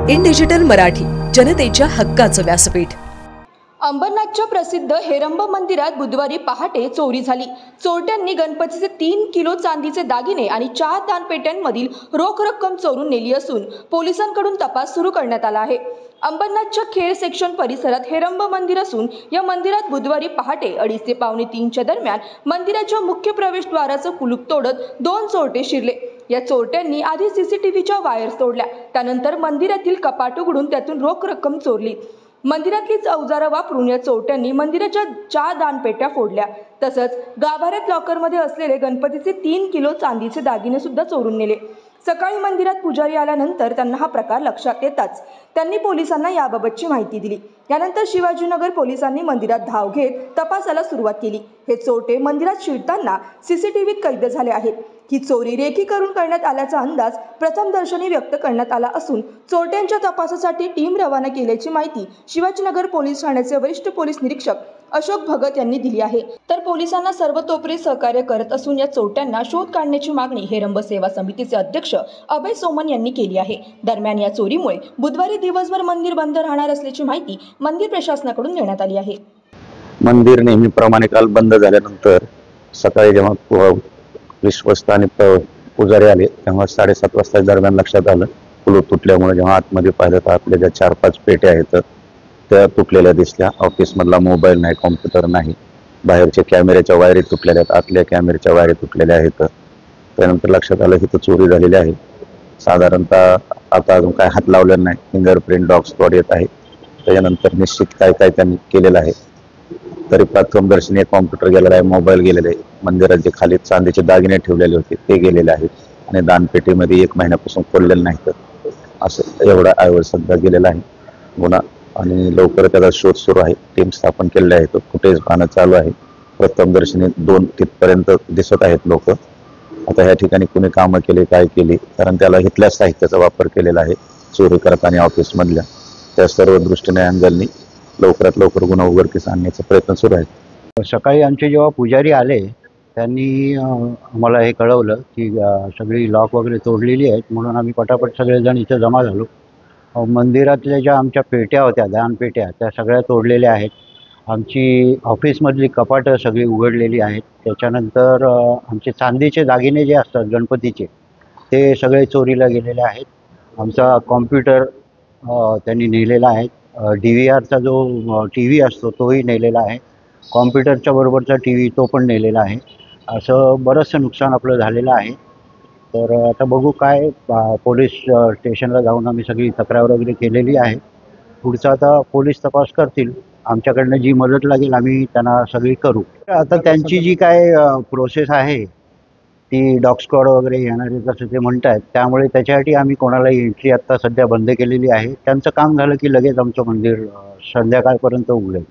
In digital Marathi, जनतेच्या हक्काचं व्यासपीठ। अंबरनाथच्या प्रसिद्ध हेरंब मंदिरात बुधवारी पहाटे चोरी झाली। चोरट्यांनी गणपतीचे 3 किलो चांदीचे दागिने आणि 4 दानपेट्यांमधील रोख रक्कम चोरून नेली असून पोलिसांकडून तपास सुरू करण्यात आला आहे। अंबरनाथच्या खेड सेक्शन परिसरात हेरंब मंदिर असून या मंदिरात बुधवारी पहाटे 2:30 ते पावणे 3च्या दरम्यान मंदिराच्या मुख्य प्रवेशद्वाराचं कुलूप तोडत 2 चोरटे शिरले। या चोरट्यांनी आधी सीसीटीव्हीच्या वायर्स तोडल्या, त्यानंतर मंदिरातील कपाट उघडून त्यातून रोख रक्कम चोरली। मंदिरातलीच अवजारं वापरून या चोरट्यांनी मंदिराच्या 4 दानपेट्या फोडल्या, तसंच गाभाऱ्यात लॉकरमध्ये असलेले गणपतीचे 3 किलो चांदीचे दागिने सुद्धा चोरून नेले। सकाळी मंदिरात पुजारी आल्यानंतर त्यांना हा प्रकार लक्षात येताच त्यांनी पोलिसांना याबाबतची माहिती दिली। यानंतर शिवाजीनगर पोलिसांनी मंदिरात धाव घेत तपासाला सुरुवात केली। हे चोरटे मंदिरात शिरताना सीसीटीव्हीत कैद झाले आहेत। ही चोरी रेकी करून करण्यात आल्याचा अंदाज प्रथमदर्शनी व्यक्त करण्यात आला असून चोरट्यांच्या तपासासाठी टीम रवाना केल्याची माहिती शिवाजीनगर पोलीस ठाण्याचे वरिष्ठ पोलीस निरीक्षक अशोक भगत यांनी दिली आहे। तर पोलिसांना सर्वतोपरी सहकार्य करत असून या चोरट्यांना शोध काढण्याची मागणी हेरंब सेवा समितीचे अध्यक्ष अभय सोमन यांनी केली आहे। दरम्यान या चोरीमुळे बुधवारी दिवसभर मंदिर बंद राहणार असल्याची माहिती मंदिर प्रशासनाकडून देण्यात आली आहे। मंदिर नेहमीप्रमाणे काल बंद झाल्यानंतर सकाळी जेव्हा विश्वस्त आणि पुजारी आले तेव्हा 7:30 वाजता दरम्यान लक्षात आलं कुलूप तुटल्यामुळे। जेव्हा आतमध्ये पाहिलं तर आपल्या ज्या 4-5 पेट्या आहेत त्या तुटलेल्या दिसल्या। ऑफिसमधला मोबाईल नाही, कॉम्प्युटर नाही, बाहेरच्या कॅमेऱ्याच्या वायरी तुटलेल्या आहेत, आतल्या कॅमेऱ्याच्या वायरी तुटलेल्या आहेत। त्यानंतर लक्षात आलं की तो चोरी झालेली आहे। साधारणतः आता अजून काय हात लावलेला नाही, फिंगरप्रिंट डॉग स्पॉट येत आहे, त्याच्यानंतर निश्चित काय काय त्यांनी केलेलं आहे। तरी प्रथमदर्शनी एक कॉम्प्युटर गेलेला आहे, मोबाईल गेलेला आहे, मंदिरात जे खाली चांदीचे दागिने ठेवलेले होते ते गेलेले आहेत आणि दानपेटीमध्ये 1 महिन्यापासून खोललेलं नाही। असं एवढा ऐवज सध्या गेलेला आहे गुन्हा आणि लवकर त्याचा शोध सुरू आहे। टीम स्थापन केलेली आहे, फुटेज पाहणं चालू आहे। प्रथमदर्शनी 2 तिथपर्यंत दिसत आहेत लोक। आता ह्या ठिकाणी कुणी कामं केली, काय केली, कारण त्याला इथल्या साहित्याचा वापर केलेला आहे चोरी करताना ऑफिसमधल्या। त्या सर्व दृष्टीने अँगलनी लवकरात लवकर गुन्हा उघडकीस आणण्याचा प्रयत्न सुरू आहे। सकाळी आमचे जेव्हा पुजारी आले त्यांनी आम्हाला हे कळवलं की सगळी लॉक वगैरे तोडलेली आहेत, म्हणून आम्ही पटापट सगळेजण इथे जमा झालो। मंदिरातल्या ज्या आमच्या पेट्या होत्या, दानपेट्या, त्या सगळ्या तोडलेल्या आहेत। आमची ऑफिसमधली कपाटं सगळी उघडलेली आहेत। त्याच्यानंतर आमचे चांदीचे दागिने जे असतात गणपतीचे ते सगळे चोरीला गेलेले आहेत। आमचा कॉम्प्युटर त्यांनी नेलेला आहे। DVRचा जो TV असतो तोही नेलेला आहे। कॉम्प्युटरच्या बरोबरचा TV तो पण नेलेला आहे। असं बरंचसं नुकसान आपलं झालेलं आहे। तर आता बघू काय, पोलीस स्टेशनला जाऊन आम्ही सगळी तक्रार वगैरे केलेली आहे। पुढचा आता पोलीस तपास करतील, आमच्याकडनं जी मदत लागेल आम्ही त्यांना सगळी करू। आता त्यांची जी काय प्रोसेस आहे ती डॉग स्क्वॉड वगैरे येणारे जसं ते म्हणत आहेत, त्यामुळे त्याच्यासाठी आम्ही कोणालाही एंट्री आत्ता सध्या बंद केलेली आहे। त्यांचं काम झालं की लगेच आमचं मंदिर संध्याकाळपर्यंत उघडेल।